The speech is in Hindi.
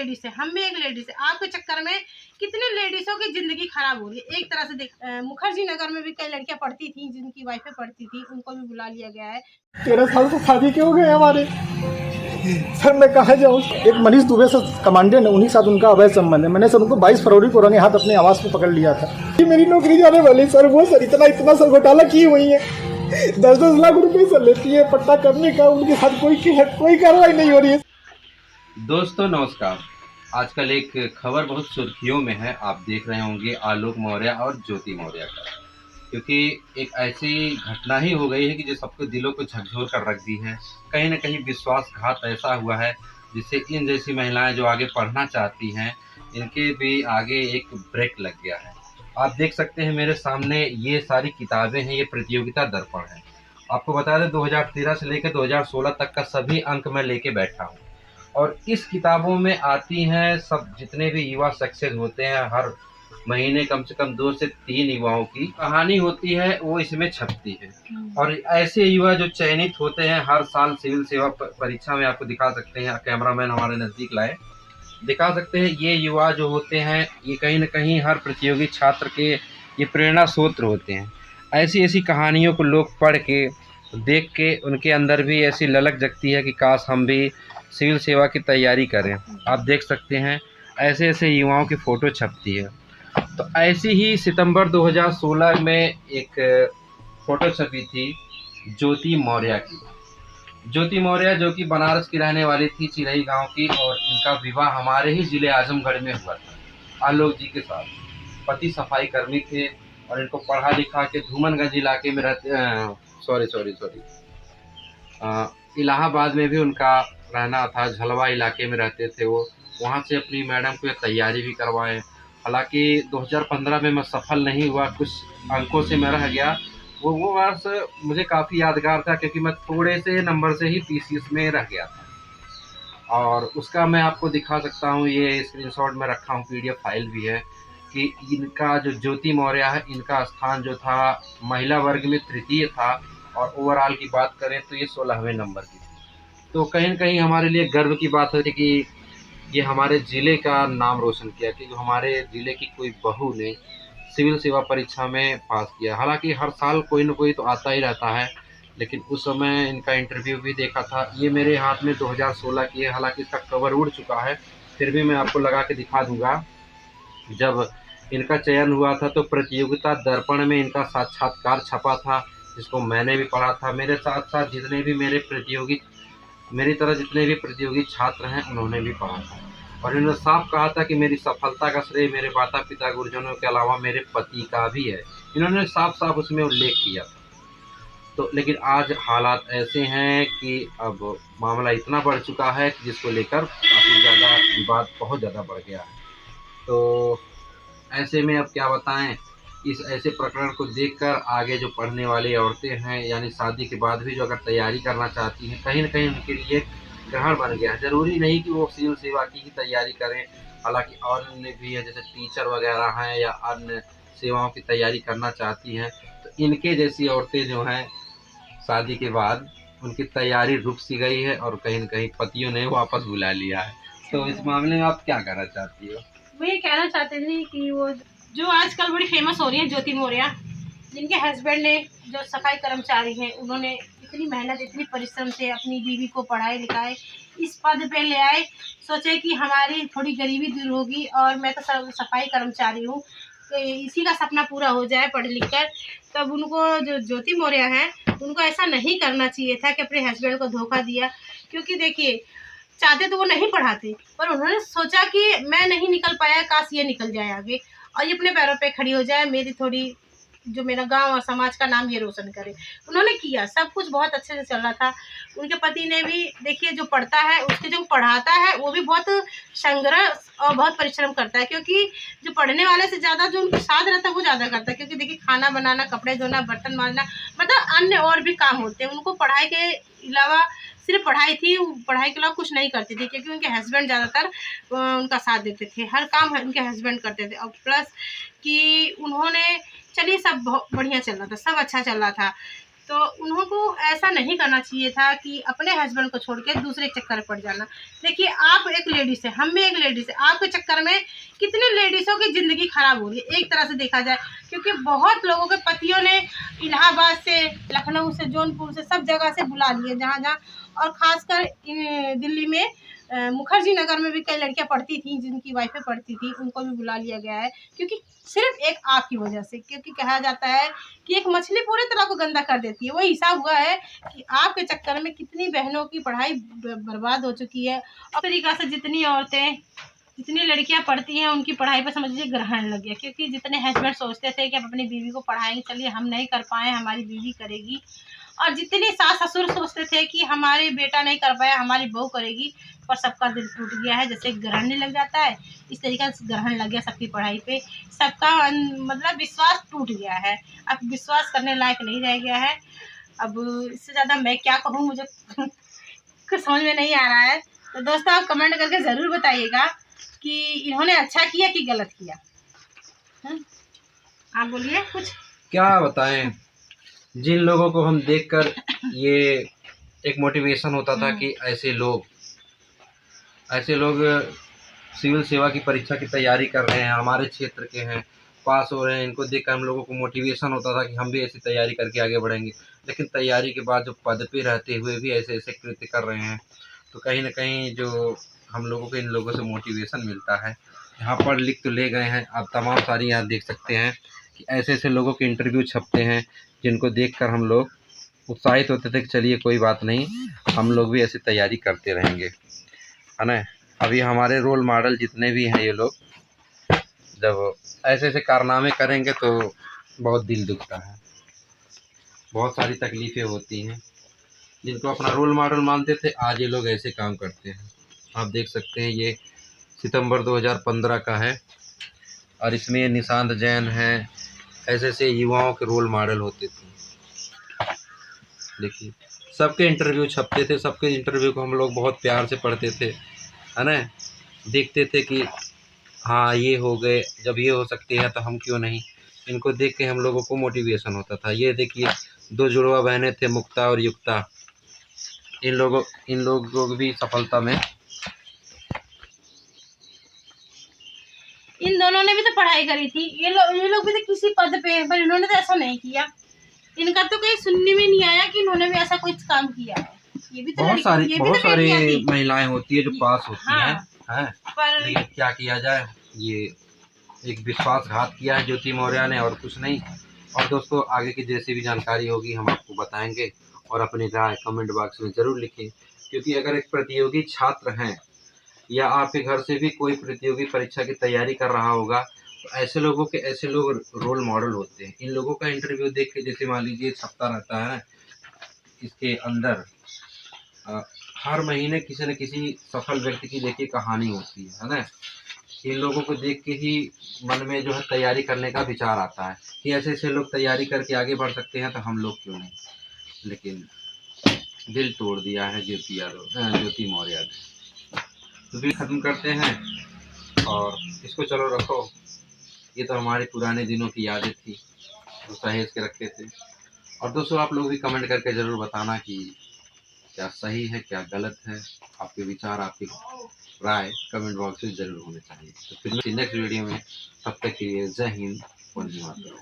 लेडीज है, हम भी एक लेडीज है। आपके चक्कर में कितने लेडीजों की जिंदगी खराब हो रही है। एक तरह से देख, मुखर्जी नगर में भी कई लड़कियां पढ़ती थी, जिनकी वाइफें पढ़ती थी, उनको भी बुला लिया गया है। 13 साल से शादी क्यों गए हमारे। सर मैं कहा जाऊँ। एक मनीष दुबे से कमांडेंट है, उन्हीं के साथ उनका अवैध संबंध है। मैंने सर उनको 22 फरवरी को रंगे हाथ अपने आवास पे पकड़ लिया था। ये मेरी नौकरी जाने वाली सर, वो सर इतना सर घोटाला की हुई है। 10-10 लाख रुपए सर लेती है पट्टा करने का, उनके साथ कोई कार्रवाई नहीं हो रही है। दोस्तों नमस्कार। आजकल एक खबर बहुत सुर्खियों में है, आप देख रहे होंगे आलोक मौर्य और ज्योति मौर्य का, क्योंकि एक ऐसी घटना ही हो गई है कि जो सबके दिलों को झकझोर कर रख दी है। कहीं ना कहीं विश्वासघात ऐसा हुआ है जिससे इन जैसी महिलाएं जो आगे पढ़ना चाहती हैं, इनके भी आगे एक ब्रेक लग गया है। आप देख सकते हैं मेरे सामने ये सारी किताबें हैं, ये प्रतियोगिता दर्पण है। आपको बता दें 2013 से लेकर 2016 तक का सभी अंक मैं लेके बैठा हूँ, और इस किताबों में आती हैं सब जितने भी युवा सक्सेस होते हैं। हर महीने कम से कम 2 से 3 युवाओं की कहानी होती है, वो इसमें छपती है। और ऐसे युवा जो चयनित होते हैं हर साल सिविल सेवा परीक्षा में, आपको दिखा सकते हैं, कैमरामैन हमारे नज़दीक लाए, दिखा सकते हैं। ये युवा जो होते हैं ये कहीं ना कहीं हर प्रतियोगी छात्र के ये प्रेरणा स्रोत होते हैं। ऐसी ऐसी कहानियों को लोग पढ़ के देख के उनके अंदर भी ऐसी ललक जगती है कि काश हम भी सिविल सेवा की तैयारी करें। आप देख सकते हैं ऐसे ऐसे युवाओं की फ़ोटो छपती है। तो ऐसी ही सितंबर 2016 में एक फ़ोटो छपी थी ज्योति मौर्य की। ज्योति मौर्य जो कि बनारस की रहने वाली थी, चिरई गांव की, और इनका विवाह हमारे ही ज़िले आजमगढ़ में हुआ था आलोक जी के साथ। पति सफाई कर्मी थे और इनको पढ़ा लिखा के धूमनगंज इलाके में रहते इलाहाबाद में भी उनका रहना था, झलवा इलाके में रहते थे वो। वहाँ से अपनी मैडम को तैयारी भी करवाए। हालांकि 2015 में मैं सफल नहीं हुआ, कुछ अंकों से मैं रह गया। वो वर्ष मुझे काफ़ी यादगार था क्योंकि मैं थोड़े से नंबर से ही पीसीएस में रह गया था। और उसका मैं आपको दिखा सकता हूँ, ये स्क्रीनशॉट में रखा हूँ, पीडीएफ फाइल भी है कि इनका जो ज्योति मौर्य है, इनका स्थान जो था महिला वर्ग में तृतीय था, और ओवरऑल की बात करें तो ये 16वें नंबर की थी। तो कहीं न कहीं हमारे लिए गर्व की बात होती कि ये हमारे ज़िले का नाम रोशन किया कि हमारे ज़िले की कोई बहू ने सिविल सेवा परीक्षा में पास किया। हालांकि हर साल कोई ना कोई तो आता ही रहता है, लेकिन उस समय इनका इंटरव्यू भी देखा था। ये मेरे हाथ में 2016 की है, हालांकि इसका कवर उड़ चुका है, फिर भी मैं आपको लगा के दिखा दूँगा। जब इनका चयन हुआ था तो प्रतियोगिता दर्पण में इनका साक्षात्कार छपा था, जिसको मैंने भी पढ़ा था। मेरे साथ साथ जितने भी मेरी तरह जितने भी प्रतियोगी छात्र हैं उन्होंने भी पढ़ा था, और इन्होंने साफ कहा था कि मेरी सफलता का श्रेय मेरे माता पिता गुरुजनों के अलावा मेरे पति का भी है। इन्होंने साफ साफ उसमें उल्लेख किया था। तो लेकिन आज हालात ऐसे हैं कि अब मामला इतना बढ़ चुका है कि जिसको लेकर काफ़ी ज़्यादा विवाद बहुत ज़्यादा बढ़ गया है। तो ऐसे में अब क्या बताएं, इस ऐसे प्रकरण को देखकर आगे जो पढ़ने वाली औरतें हैं, यानी शादी के बाद भी जो अगर तैयारी करना चाहती हैं, कहीं न कहीं उनके लिए ग्रहण बन गया है। ज़रूरी नहीं कि वो सिविल सेवा की ही तैयारी करें, हालाँकि और अन्य भी है, जैसे टीचर वगैरह हैं या अन्य सेवाओं की तैयारी करना चाहती हैं। तो इनके जैसी औरतें जो हैं, शादी के बाद उनकी तैयारी रुक सी गई है और कहीं न कहीं पतियों ने वापस बुला लिया है। तो इस मामले में आप क्या कहना चाहती हो? मैं ये कहना चाहती थी कि वो जो आजकल बड़ी फेमस हो रही है ज्योति मौर्य, जिनके हस्बैंड ने जो सफाई कर्मचारी हैं, उन्होंने इतनी मेहनत इतनी परिश्रम से अपनी बीवी को पढ़ाए लिखाए इस पद पे ले आए। सोचे कि हमारी थोड़ी गरीबी दूर होगी, और मैं तो सफाई कर्मचारी हूँ, तो इसी का सपना पूरा हो जाए पढ़ लिख कर। तब उनको जो ज्योति मौर्य हैं, उनको ऐसा नहीं करना चाहिए था कि अपने हस्बैंड को धोखा दिया। क्योंकि देखिए, चाहते तो वो नहीं पढ़ाते, पर उन्होंने सोचा कि मैं नहीं निकल पाया, काश ये निकल जाए आगे और ये अपने पैरों पे खड़ी हो जाए, मेरी थोड़ी जो मेरा गांव और समाज का नाम ये रोशन करे। उन्होंने किया, सब कुछ बहुत अच्छे से चल रहा था। उनके पति ने भी, देखिए, जो पढ़ता है उसके जो पढ़ाता है वो भी बहुत संघर्ष और बहुत परिश्रम करता है, क्योंकि जो पढ़ने वाले से ज़्यादा जो उनके साथ रहता है वो ज़्यादा करता है। क्योंकि देखिए, खाना बनाना, कपड़े धोना, बर्तन मांजना, मतलब अन्य और भी काम होते हैं। उनको पढ़ाई के अलावा सिर्फ पढ़ाई थी, पढ़ाई के अलावा कुछ नहीं करती थी, क्योंकि उनके हस्बैंड ज़्यादातर उनका साथ देते थे, हर काम उनके हस्बैंड करते थे। और प्लस कि उन्होंने, चलिए, सब बहुत बढ़िया चल रहा था, सब अच्छा चल रहा था। तो उन्होंने ऐसा नहीं करना चाहिए था कि अपने हस्बैंड को छोड़ के दूसरे चक्कर में पड़ जाना। देखिए, आप एक लेडीज़ है, हम भी एक लेडीज़ है, आपके चक्कर में कितने लेडीज़ों की ज़िंदगी खराब हो रही है एक तरह से देखा जाए, क्योंकि बहुत लोगों के पतियों ने इलाहाबाद से, लखनऊ से, जौनपुर से, सब जगह से बुला लिए जहाँ और ख़ासकर दिल्ली में मुखर्जी नगर में भी कई लड़कियां पढ़ती थी, जिनकी वाइफें पढ़ती थी, उनको भी बुला लिया गया है, क्योंकि सिर्फ एक आपकी वजह से। क्योंकि कहा जाता है कि एक मछली पूरे तरह को गंदा कर देती है, वही हिसाब हुआ है कि आपके चक्कर में कितनी बहनों की पढ़ाई बर्बाद हो चुकी है। और तरीक़ा से जितनी औरतें, जितनी लड़कियां पढ़ती हैं, उनकी पढ़ाई पर समझ लीजिए ग्रहण लग गया, क्योंकि जितने हस्बैंड सोचते थे कि आप अपनी बीवी को पढ़ाएंगे, चलिए हम नहीं कर पाए, हमारी बीवी करेगी, और जितने सास ससुर सोचते थे कि हमारे बेटा नहीं कर पाया, हमारी बहू करेगी, पर सबका दिल टूट गया है। जैसे ग्रहण नहीं लग जाता है, इस तरीके से ग्रहण लग गया सबकी पढ़ाई पे, सबका मतलब विश्वास टूट गया है, अब विश्वास करने लायक नहीं रह गया है। अब इससे ज़्यादा मैं क्या कहूँ, मुझे कुछ समझ में नहीं आ रहा है। तो दोस्तों, आप कमेंट करके ज़रूर बताइएगा कि इन्होंने अच्छा किया कि गलत किया। आप बोलिए कुछ। क्या बताएं, जिन लोगों को हम देखकर ये एक मोटिवेशन होता था कि ऐसे लोग सिविल सेवा की परीक्षा की तैयारी कर रहे हैं, हमारे क्षेत्र के हैं, पास हो रहे हैं, इनको देखकर हम लोगों को मोटिवेशन होता था कि हम भी ऐसी तैयारी करके आगे बढ़ेंगे। लेकिन तैयारी के बाद जो पद पे रहते हुए भी ऐसे ऐसे कृत्य कर रहे हैं, तो कहीं ना कहीं जो हम लोगों को इन लोगों से मोटिवेशन मिलता है। यहाँ पढ़ लिख तो ले गए हैं, आप तमाम सारी यहाँ देख सकते हैं कि ऐसे ऐसे लोगों के इंटरव्यू छपते हैं, जिनको देखकर हम लोग उत्साहित होते थे कि चलिए कोई बात नहीं, हम लोग भी ऐसी तैयारी करते रहेंगे, है ना। अभी हमारे रोल मॉडल जितने भी हैं, ये लोग जब ऐसे ऐसे कारनामे करेंगे तो बहुत दिल दुखता है, बहुत सारी तकलीफ़ें होती हैं। जिनको अपना रोल मॉडल मानते थे, आज ये लोग ऐसे काम करते हैं। आप देख सकते हैं, ये सितंबर 2015 का है और इसमें निशांत जैन हैं, ऐसे ऐसे युवाओं के रोल मॉडल होते थे। देखिए, सबके इंटरव्यू छपते थे, सबके इंटरव्यू को हम लोग बहुत प्यार से पढ़ते थे, है ना। देखते थे कि हाँ ये हो गए, जब ये हो सकते हैं तो हम क्यों नहीं। इनको देख के हम लोगों को मोटिवेशन होता था। ये देखिए, 2 जुड़वा बहनें थे, मुक्ता और युक्ता। इन लोगों को भी सफलता में, इन दोनों ने भी तो पढ़ाई करी थी, ये लोग भी तो किसी पद पे हैं, पर इन्होंने तो ऐसा नहीं किया। इनका तो कहीं सुनने में नहीं आया कि इन्होंने भी ऐसा कुछ काम किया है। ये भी तो बहुत सारी महिलाएं होती है जो पास होती हैं, पर लेकिन क्या किया जाए, ये एक विश्वासघात किया है ज्योति मौर्य ने, और कुछ नहीं। और दोस्तों, आगे की जैसी भी जानकारी होगी हम आपको बताएंगे, और अपनी राय कमेंट बॉक्स में ज़रूर लिखें। क्योंकि अगर एक प्रतियोगी छात्र हैं या आपके घर से भी कोई प्रतियोगी परीक्षा की तैयारी कर रहा होगा, तो ऐसे लोग रोल मॉडल होते हैं। इन लोगों का इंटरव्यू देख के, जैसे मान लीजिए छपता रहता है, इसके अंदर हर महीने किसी न किसी सफल व्यक्ति की देखिए कहानी होती है ना। इन लोगों को देख के ही मन में जो है तैयारी करने का विचार आता है कि ऐसे ऐसे लोग तैयारी करके आगे बढ़ सकते हैं, तो हम लोग क्यों नहीं। लेकिन दिल तोड़ दिया है ज्योति मौर्य ने। तो भी ख़त्म करते हैं, और इसको चलो रखो, ये तो हमारे पुराने दिनों की यादें थी, तो सहेज के रखे थे। और दोस्तों, आप लोग भी कमेंट करके ज़रूर बताना कि क्या सही है, क्या गलत है। आपके विचार, आपकी राय कमेंट बॉक्स में ज़रूर होने चाहिए। तो फिर नेक्स्ट वीडियो में, तब तक के लिए जय हिंद, वंदे मातरम।